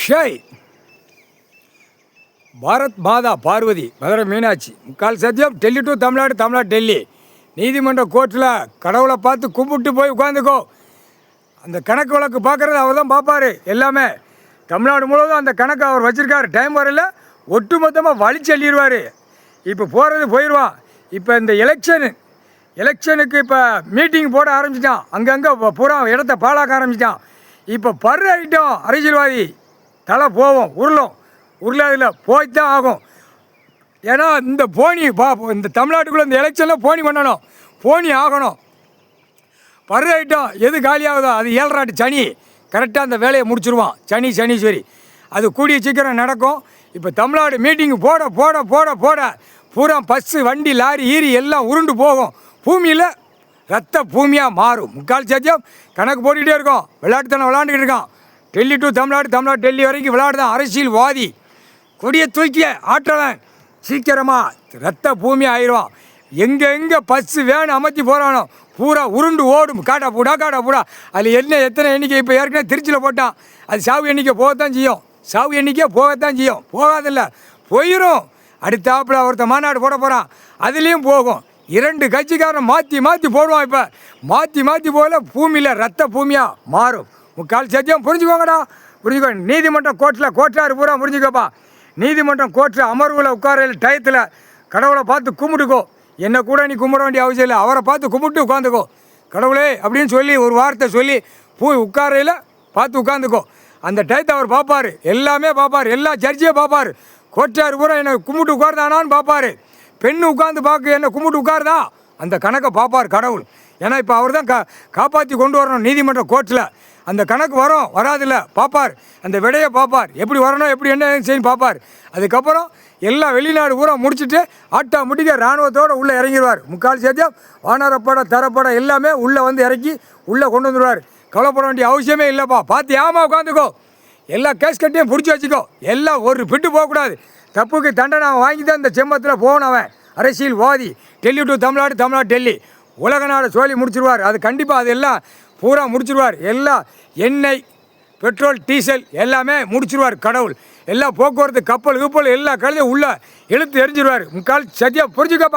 Shy Bharat மாதா பார்வதி மதுரை மீனாட்சி முக்கால் சத்தியம் Delhi to Tamil Nadu, Tamil Nadu Delhi. நீதிமன்ற கோர்ட்டில் கடவுளை பார்த்து கும்பிட்டு போய் உட்காந்துக்கோ. அந்த கணக்கு வழக்கு பார்க்குறது அவர் தான் பார்ப்பார். எல்லாமே தமிழ்நாடு முழுவதும் அந்த கணக்கு அவர் வச்சுருக்காரு. டைம் வரல ஒட்டு மொத்தமாக வலிச்சு அள்ளிடுவார். இப்போ போகிறது போயிடுவான். இப்போ இந்த எலெக்ஷனுக்கு இப்போ மீட்டிங் போட ஆரம்பிச்சிட்டான். அங்கங்கே பூரா இடத்த பாழாக்க ஆரம்பிச்சிட்டான். இப்போ பர்ற ஐட்டம் அரசியல்வாதி தலை போவோம் உருளாதில் போய்த்தான் ஆகும். ஏன்னா இந்த இந்த தமிழ்நாட்டுக்குள்ளே இந்த எலெக்ஷனில் போனி பண்ணணும், போனி ஆகணும். பர்ற ஐட்டம் எது காலியாகுதோ அது 7 சனி கரெக்டாக அந்த வேலையை முடிச்சுருவான். சனீஸ்வரி அது கூடிய சீக்கிரம் நடக்கும். இப்போ தமிழ்நாடு மீட்டிங்கு போட போட போட போட பூரா பஸ்ஸு வண்டி லாரி ஈரி எல்லாம் உருண்டு போகும். பூமியில் ரத்த பூமியாக மாறும். முக்கால் சத்தியம் கணக்கு போட்டுக்கிட்டே இருக்கோம். விளையாட்டுத்தனம் விளையாண்டுக்கிட்டு இருக்கான். டெல்லி டு தமிழ்நாடு, தமிழ்நாடு டெல்லி வரைக்கும் விளையாடுதான் அரசியல்வாதி. கொடியை தூக்கிய ஆற்றவன் சீக்கிரமாக ரத்த பூமியாக ஆயிடுவான். எங்கே பஸ்ஸு வேன் அமர்த்தி போகிறானோ பூரா உருண்டு ஓடும். காட்டா பூடா அதில் எத்தனை எண்ணிக்கை இப்போ ஏற்கனவே திருச்சியில் போட்டான். அது சாவு எண்ணிக்கை போகத்தான் செய்யும். போகாதில்ல போயிடும். அடுத்தாப்பில் ஒருத்த மாநாடு போட போகிறான், அதுலேயும் போகும். 2 கட்சிக்காரன் மாற்றி போடுவான். இப்போ மாற்றி போகல பூமியில் ரத்த பூமியாக மாறும். முக்கால் சத்தியம் புரிஞ்சுக்கோங்கடா, புரிஞ்சுக்கோ. நீதிமன்றம் கோர்ட்டில் பூரா புரிஞ்சுக்கோப்பா. நீதிமன்றம் கோர்ட்டில் அமர்வில் உட்கார டயத்தில் கடவுளை பார்த்து கும்பிட்டுக்கோ. என்னை கூட நீ கும்பிட வேண்டிய அவசியம் இல்லை. அவரை பார்த்து கும்பிட்டு உட்காந்துக்கோ. கடவுளே அப்படின்னு சொல்லி ஒரு வார்த்தை சொல்லி போய் உட்காரையில் பார்த்து உட்காந்துக்கோ. அந்த டயத்தை அவர் பார்ப்பார், எல்லாமே பார்ப்பார், எல்லா சர்ச்சையும் பார்ப்பார். கோர்ட்டார் பூரா என்னை கும்பிட்டு உட்கார்தானான்னு பார்ப்பார். பெண்ணு உட்காந்து பார்க்க என்னை கும்பிட்டு உட்காருதா அந்த கணக்கை பார்ப்பார் கடவுள். ஏன்னா இப்போ அவர் தான் காப்பாற்றி கொண்டு வரணும். நீதிமன்ற கோர்ட்டில் அந்த கணக்கு வரும் வராதில்ல பார்ப்பார். அந்த விடையை பார்ப்பார், எப்படி வரணும் எப்படி என்ன செய்யணும் பார்ப்பார். அதுக்கப்புறம் எல்லாம் வெளிநாடு பூரா முடிச்சுட்டு ஆட்டோமேட்டிக்காக இராணுவத்தோடு உள்ளே இறங்கிடுவார். முக்கால் சத்தியம் வானரப்பட தரப்பட எல்லாமே உள்ளே வந்து இறக்கி உள்ளே கொண்டு வந்துடுவார். கவலைப்பட வேண்டிய அவசியமே இல்லைப்பா. பார்த்து ஏமா உட்காந்துக்கோ. எல்லா கேஸ் கட்டியும் பிடிச்சி வச்சுக்கோ. எல்லாம் ஒரு பிட்டு போகக்கூடாது. தப்புக்கு தண்டனை வாங்கி தான் இந்த செம்மத்தில் போகணும். அவன் அரசியல்வாதி. டெல்லி டு தமிழ்நாடு, தமிழ்நாடு டெல்லி உலக நாடு சொல்லி முடிச்சிருவார். அது கண்டிப்பாக அது எல்லாம் பூரா முடிச்சிருவார். எல்லாம் எண்ணெய் பெட்ரோல் டீசல் எல்லாமே முடிச்சிருவார் கடவுள். எல்லா போக்குவரத்து கப்பல் எல்லா கழுதையும் உள்ளே இழுத்து எரிஞ்சிருவார். முக்கால் சத்தியம் புரிஞ்சுக்கப்பா.